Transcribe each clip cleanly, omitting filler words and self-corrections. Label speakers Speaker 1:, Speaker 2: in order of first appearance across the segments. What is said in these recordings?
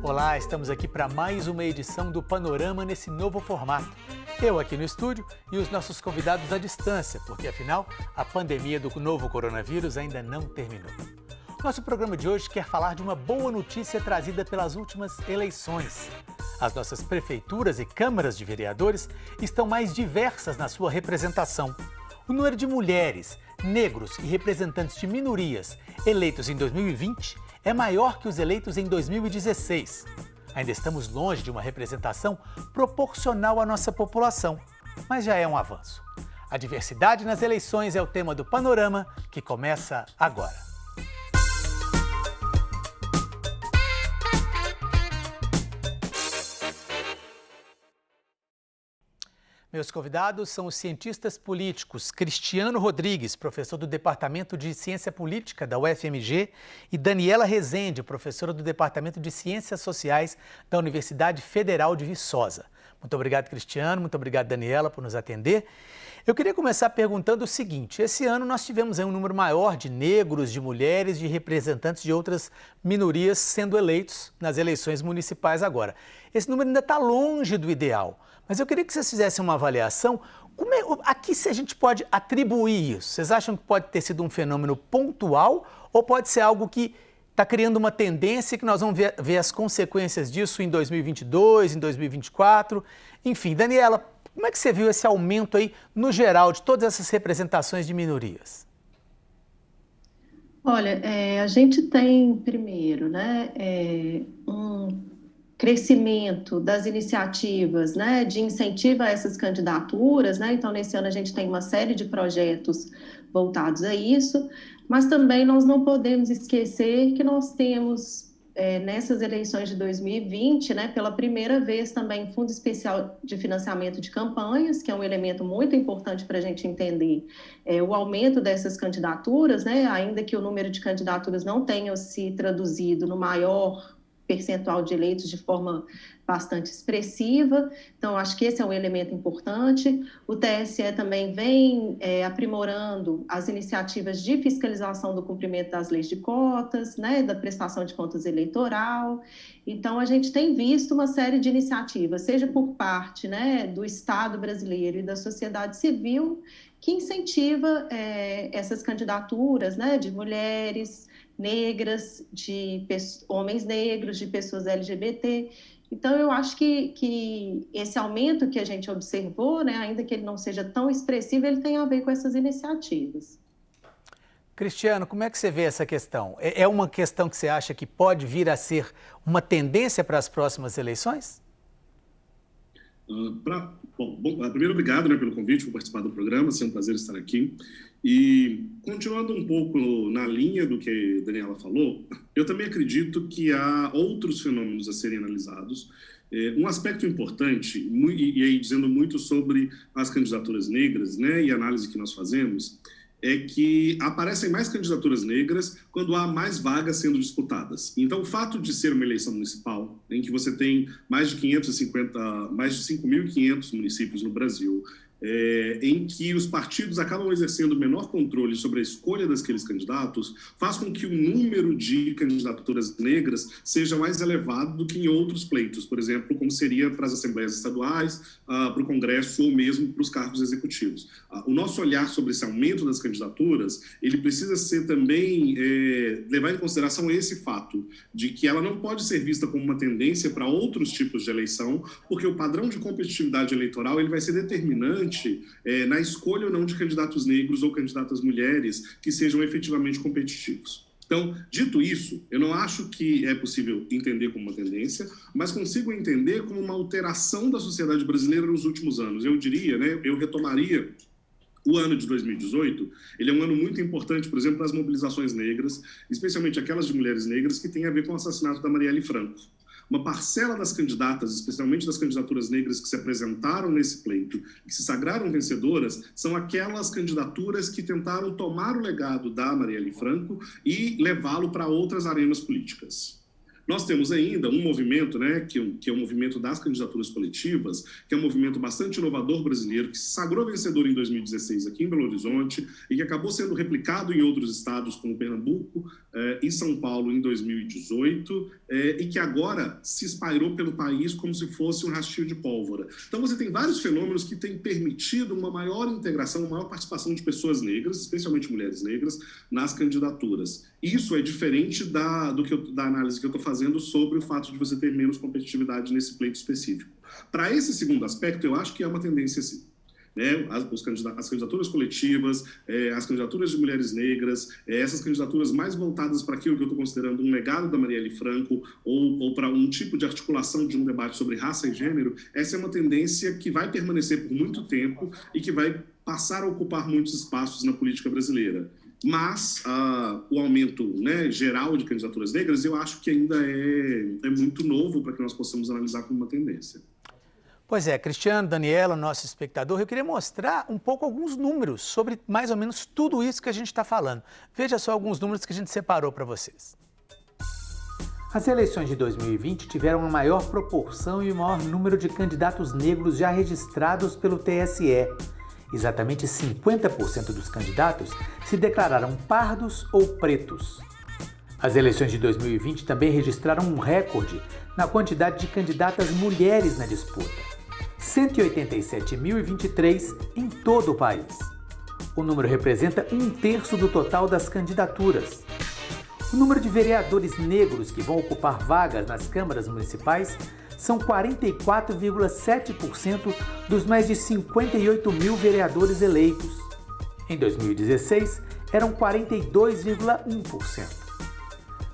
Speaker 1: Olá, estamos aqui para mais uma edição do Panorama nesse novo formato. Eu aqui no estúdio e os nossos convidados à distância, porque afinal a pandemia do novo coronavírus ainda não terminou. Nosso programa de hoje quer falar de uma boa notícia trazida pelas últimas eleições. As nossas prefeituras e câmaras de vereadores estão mais diversas na sua representação. O número de mulheres, negros e representantes de minorias eleitos em 2020 é maior que os eleitos em 2016. Ainda estamos longe de uma representação proporcional à nossa população, mas já é um avanço. A diversidade nas eleições é o tema do Panorama, que começa agora. Meus convidados são os cientistas políticos Cristiano Rodrigues, professor do Departamento de Ciência Política da UFMG, e Daniela Rezende, professora do Departamento de Ciências Sociais da Universidade Federal de Viçosa. Muito obrigado, Cristiano, muito obrigado, Daniela, por nos atender. Eu queria começar perguntando o seguinte: esse ano nós tivemos um número maior de negros, de mulheres, de representantes de outras minorias sendo eleitos nas eleições municipais agora. Esse número ainda está longe do ideal, mas eu queria que vocês fizessem uma avaliação. A que a gente pode atribuir isso? Vocês acham que pode ter sido um fenômeno pontual ou pode ser algo que está criando uma tendência e que nós vamos ver as consequências disso em 2022, em 2024? Enfim, Daniela, como é que você viu esse aumento aí, no geral, de todas essas representações de minorias?
Speaker 2: Olha, a gente tem, primeiro, né, um crescimento das iniciativas, né, de incentivo a essas candidaturas, né? Então, nesse ano a gente tem uma série de projetos voltados a isso, mas também nós não podemos esquecer que nós temos nessas eleições de 2020, né, pela primeira vez também Fundo Especial de Financiamento de Campanhas, que é um elemento muito importante para a gente entender o aumento dessas candidaturas, né, ainda que o número de candidaturas não tenha se traduzido no maior percentual de eleitos de forma bastante expressiva. Então, acho que esse é um elemento importante. O TSE também vem aprimorando as iniciativas de fiscalização do cumprimento das leis de cotas, né, da prestação de contas eleitoral. Então, a gente tem visto uma série de iniciativas, seja por parte, né, do Estado brasileiro e da sociedade civil, que incentiva essas candidaturas, né, de mulheres negras, de homens negros, de pessoas LGBT. Então, eu acho que esse aumento que a gente observou, né, ainda que ele não seja tão expressivo, ele tem a ver com essas iniciativas.
Speaker 1: Cristiano, como é que você vê essa questão? É uma questão que você acha que pode vir a ser uma tendência para as próximas eleições?
Speaker 3: Primeiro, obrigado, né, pelo convite, por participar do programa, é um prazer estar aqui. E, continuando um pouco na linha do que a Daniela falou, eu também acredito que há outros fenômenos a serem analisados. Um aspecto importante, e aí dizendo muito sobre as candidaturas negras, né, e a análise que nós fazemos, é que aparecem mais candidaturas negras quando há mais vagas sendo disputadas. Então, o fato de ser uma eleição municipal, em que você tem mais de 5.500 municípios no Brasil, em que os partidos acabam exercendo menor controle sobre a escolha daqueles candidatos, faz com que o número de candidaturas negras seja mais elevado do que em outros pleitos, por exemplo, como seria para as assembleias estaduais, para o Congresso ou mesmo para os cargos executivos. O nosso olhar sobre esse aumento das candidaturas, ele precisa ser também, levar em consideração esse fato, de que ela não pode ser vista como uma tendência para outros tipos de eleição, porque o padrão de competitividade eleitoral ele vai ser determinante na escolha ou não de candidatos negros ou candidatas mulheres que sejam efetivamente competitivos. Então, dito isso, eu não acho que é possível entender como uma tendência, mas consigo entender como uma alteração da sociedade brasileira nos últimos anos. Eu diria, né, eu retomaria o ano de 2018, ele é um ano muito importante, por exemplo, para as mobilizações negras, especialmente aquelas de mulheres negras que têm a ver com o assassinato da Marielle Franco. Uma parcela das candidatas, especialmente das candidaturas negras que se apresentaram nesse pleito, que se sagraram vencedoras, são aquelas candidaturas que tentaram tomar o legado da Marielle Franco e levá-lo para outras arenas políticas. Nós temos ainda um movimento, né, que é o movimento das candidaturas coletivas, que é um movimento bastante inovador brasileiro, que se sagrou vencedor em 2016 aqui em Belo Horizonte e que acabou sendo replicado em outros estados como Pernambuco e São Paulo em 2018 e que agora se espalhou pelo país como se fosse um rastilho de pólvora. Então você tem vários fenômenos que têm permitido uma maior integração, uma maior participação de pessoas negras, especialmente mulheres negras, nas candidaturas. Isso é diferente da análise que eu estou fazendo sobre o fato de você ter menos competitividade nesse pleito específico. Para esse segundo aspecto, eu acho que é uma tendência sim. Né? As candidaturas coletivas, as candidaturas de mulheres negras, essas candidaturas mais voltadas para aquilo que eu estou considerando um legado da Marielle Franco ou para um tipo de articulação de um debate sobre raça e gênero, essa é uma tendência que vai permanecer por muito tempo e que vai passar a ocupar muitos espaços na política brasileira. Mas o aumento, né, geral de candidaturas negras, eu acho que ainda é muito novo para que nós possamos analisar como uma tendência.
Speaker 1: Pois é, Cristiano, Daniela, nosso espectador, eu queria mostrar um pouco alguns números sobre mais ou menos tudo isso que a gente está falando. Veja só alguns números que a gente separou para vocês. As eleições de 2020 tiveram a maior proporção e o maior número de candidatos negros já registrados pelo TSE. Exatamente 50% dos candidatos se declararam pardos ou pretos. As eleições de 2020 também registraram um recorde na quantidade de candidatas mulheres na disputa. 187.023 em todo o país. O número representa 1/3 do total das candidaturas. O número de vereadores negros que vão ocupar vagas nas câmaras municipais são 44,7% dos mais de 58 mil vereadores eleitos. Em 2016, eram 42,1%.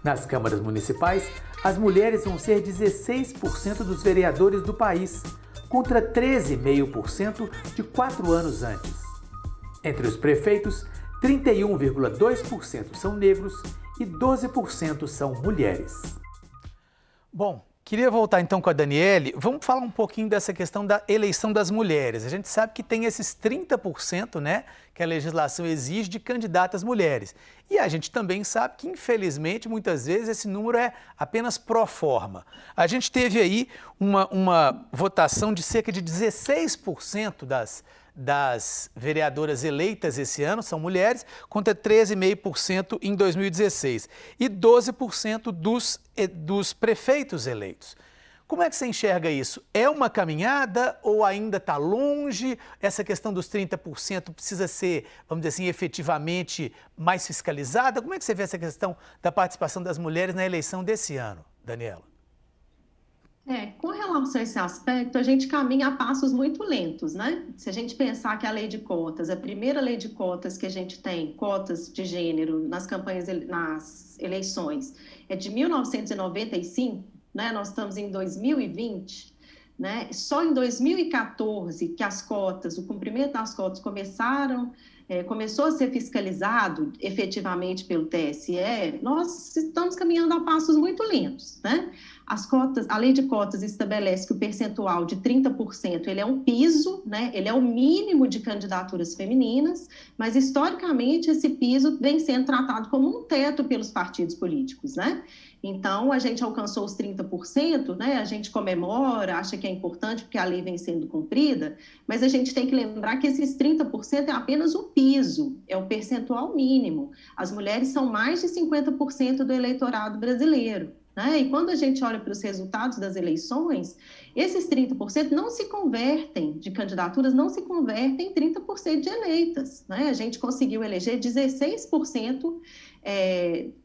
Speaker 1: Nas câmaras municipais, as mulheres vão ser 16% dos vereadores do país, contra 13,5% de 4 anos antes. Entre os prefeitos, 31,2% são negros e 12% são mulheres. Bom, queria voltar então com a Daniele. Vamos falar um pouquinho dessa questão da eleição das mulheres. A gente sabe que tem esses 30%, né, que a legislação exige de candidatas mulheres. E a gente também sabe que, infelizmente, muitas vezes esse número é apenas pró forma. A gente teve aí uma votação de cerca de 16% das vereadoras eleitas esse ano são mulheres, contra 13,5% em 2016, e 12% dos prefeitos eleitos. Como é que você enxerga isso? É uma caminhada ou ainda está longe? Essa questão dos 30% precisa ser, vamos dizer assim, efetivamente mais fiscalizada? Como é que você vê essa questão da participação das mulheres na eleição desse ano, Daniela?
Speaker 2: Com relação a esse aspecto, a gente caminha a passos muito lentos, né? Se a gente pensar que a lei de cotas, a primeira lei de cotas que a gente tem, cotas de gênero nas eleições, é de 1995, né? Nós estamos em 2020, né? Só em 2014 que as cotas, o cumprimento das cotas começou a ser fiscalizado efetivamente pelo TSE, nós estamos caminhando a passos muito lentos, né? A lei de cotas estabelece que o percentual de 30% ele é um piso, né? Ele é o mínimo de candidaturas femininas, mas historicamente esse piso vem sendo tratado como um teto pelos partidos políticos, né? Então, a gente alcançou os 30%, né? A gente comemora, acha que é importante porque a lei vem sendo cumprida, mas a gente tem que lembrar que esses 30% é apenas o piso, é o percentual mínimo. As mulheres são mais de 50% do eleitorado brasileiro, né? E quando a gente olha para os resultados das eleições, esses 30% não se convertem, de candidaturas, não se convertem em 30% de eleitas, né? A gente conseguiu eleger 16%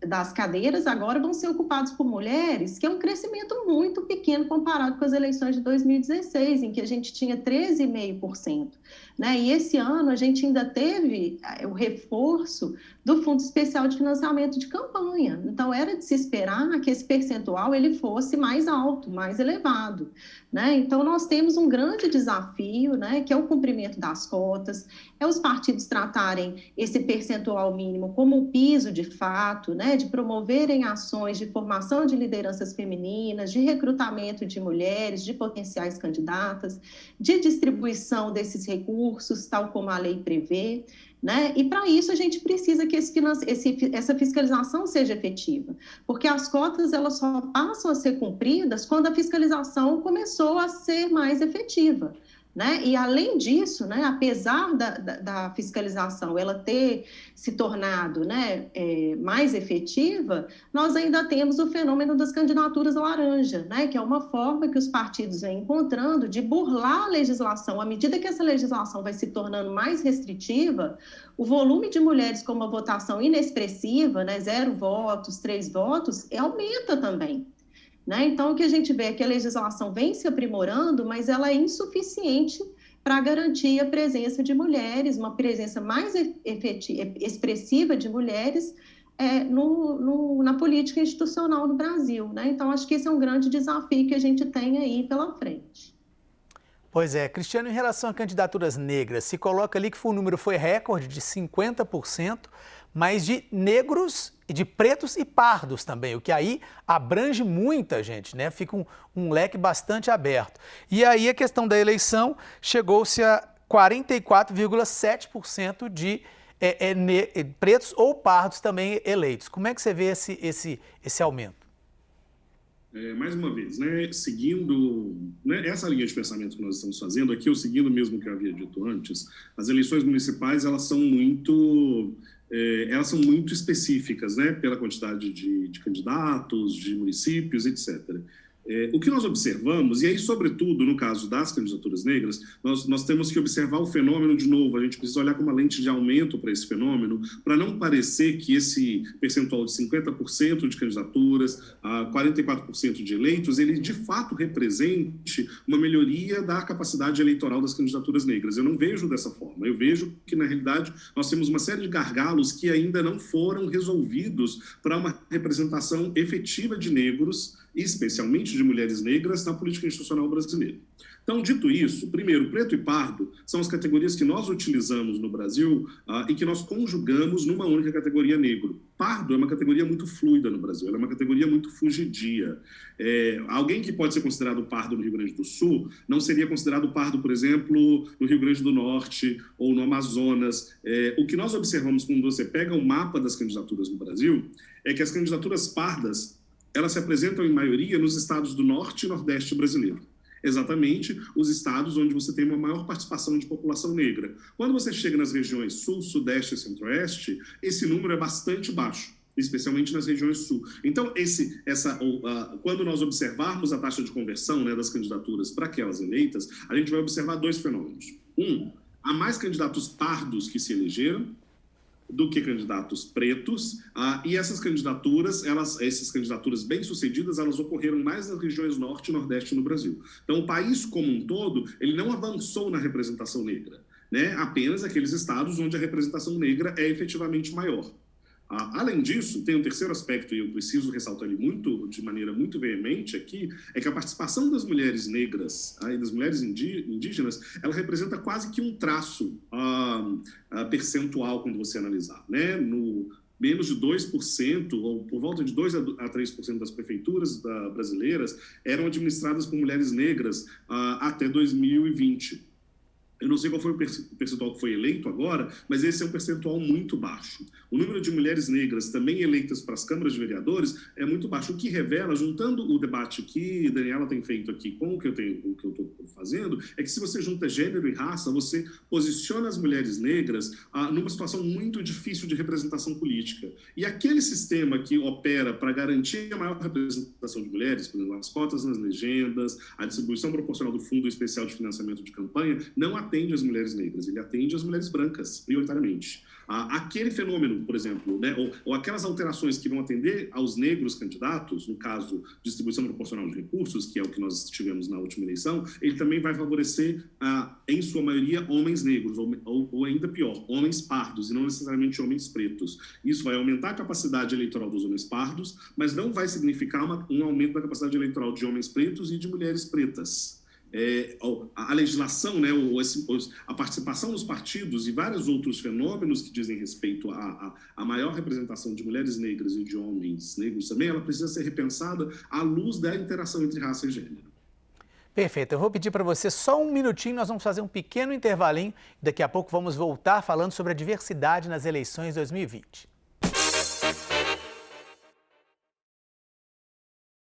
Speaker 2: das cadeiras agora vão ser ocupadas por mulheres, que é um crescimento muito pequeno comparado com as eleições de 2016, em que a gente tinha 13,5%. Né? E esse ano a gente ainda teve o reforço do Fundo Especial de Financiamento de Campanha. Então, era de se esperar que esse percentual ele fosse mais alto, mais elevado. Né? Então, nós temos um grande desafio, né, que é o cumprimento das cotas, é os partidos tratarem esse percentual mínimo como um piso de fato, né, de promoverem ações de formação de lideranças femininas, de recrutamento de mulheres, de potenciais candidatas, de distribuição desses recursos, tal como a lei prevê. né? E para isso a gente precisa que essa fiscalização seja efetiva, porque as cotas elas só passam a ser cumpridas quando a fiscalização começou a ser mais efetiva. Né? E, além disso, né, apesar da fiscalização ela ter se tornado, né, mais efetiva, nós ainda temos o fenômeno das candidaturas laranja, né, que é uma forma que os partidos vêm encontrando de burlar a legislação. À medida que essa legislação vai se tornando mais restritiva, o volume de mulheres com uma votação inexpressiva, né, 0 votos, 3 votos, aumenta também. Né? Então, o que a gente vê é que a legislação vem se aprimorando, mas ela é insuficiente para garantir a presença de mulheres, uma presença mais expressiva de mulheres na política institucional no Brasil. Né? Então, acho que esse é um grande desafio que a gente tem aí pela frente.
Speaker 1: Pois é, Cristiano, em relação a candidaturas negras, se coloca ali que o número foi recorde de 50%, mas de negros, de pretos e pardos também, o que aí abrange muita gente, né? Fica um leque bastante aberto. E aí a questão da eleição chegou-se a 44,7% de pretos ou pardos também eleitos. Como é que você vê esse aumento?
Speaker 3: Mais uma vez, né, seguindo, né, essa linha de pensamento que nós estamos fazendo aqui, eu seguindo mesmo o que eu havia dito antes, as eleições municipais elas são muito específicas, né, pela quantidade de candidatos, de municípios, etc. O que nós observamos, e aí, sobretudo, no caso das candidaturas negras, nós temos que observar o fenômeno de novo, a gente precisa olhar com uma lente de aumento para esse fenômeno, para não parecer que esse percentual de 50% de candidaturas, 44% de eleitos, ele de fato represente uma melhoria da capacidade eleitoral das candidaturas negras. Eu não vejo dessa forma, eu vejo que, na realidade, nós temos uma série de gargalos que ainda não foram resolvidos para uma representação efetiva de negros, especialmente de mulheres negras, na política institucional brasileira. Então, dito isso, primeiro, preto e pardo são as categorias que nós utilizamos no Brasil e que nós conjugamos numa única categoria negro. Pardo é uma categoria muito fluida no Brasil, ela é uma categoria muito fugidia. Alguém que pode ser considerado pardo no Rio Grande do Sul não seria considerado pardo, por exemplo, no Rio Grande do Norte ou no Amazonas. O que nós observamos quando você pega o mapa das candidaturas no Brasil é que as candidaturas pardas elas se apresentam, em maioria, nos estados do Norte e Nordeste brasileiro. Exatamente os estados onde você tem uma maior participação de população negra. Quando você chega nas regiões Sul, Sudeste e Centro-Oeste, esse número é bastante baixo, especialmente nas regiões Sul. Então, quando nós observarmos a taxa de conversão, né, das candidaturas para aquelas eleitas, a gente vai observar dois fenômenos. Há mais candidatos pardos que se elegeram do que candidatos pretos, e essas candidaturas bem-sucedidas, elas ocorreram mais nas regiões Norte e Nordeste no Brasil. Então, o país como um todo, ele não avançou na representação negra, né? Apenas aqueles estados onde a representação negra é efetivamente maior. Além disso, tem um terceiro aspecto, e eu preciso ressaltar ele de maneira muito veemente aqui, é que a participação das mulheres negras e das mulheres indígenas, ela representa quase que um traço percentual quando você analisar, né? No menos de 2%, ou por volta de 2% a 3% das prefeituras brasileiras eram administradas por mulheres negras até 2020. Eu não sei qual foi o percentual que foi eleito agora, mas esse é um percentual muito baixo. O número de mulheres negras também eleitas para as câmaras de vereadores é muito baixo, o que revela, juntando o debate que a Daniela tem feito aqui com o que eu estou fazendo, é que se você junta gênero e raça, você posiciona as mulheres negras numa situação muito difícil de representação política. E aquele sistema que opera para garantir a maior representação de mulheres, por exemplo, as cotas nas legendas, a distribuição proporcional do Fundo Especial de Financiamento de Campanha, não atende as mulheres negras, ele atende as mulheres brancas, prioritariamente. Aquele fenômeno, por exemplo, né, ou aquelas alterações que vão atender aos negros candidatos, no caso, distribuição proporcional de recursos, que é o que nós tivemos na última eleição, ele também vai favorecer, em sua maioria, homens negros, ou ainda pior, homens pardos, e não necessariamente homens pretos. Isso vai aumentar a capacidade eleitoral dos homens pardos, mas não vai significar um aumento da capacidade eleitoral de homens pretos e de mulheres pretas. A legislação, né, a participação dos partidos e vários outros fenômenos que dizem respeito à maior representação de mulheres negras e de homens negros também, ela precisa ser repensada à luz da interação entre raça e gênero.
Speaker 1: Perfeito, eu vou pedir para você só um minutinho, nós vamos fazer um pequeno intervalinho. Daqui a pouco vamos voltar falando sobre a diversidade nas eleições 2020.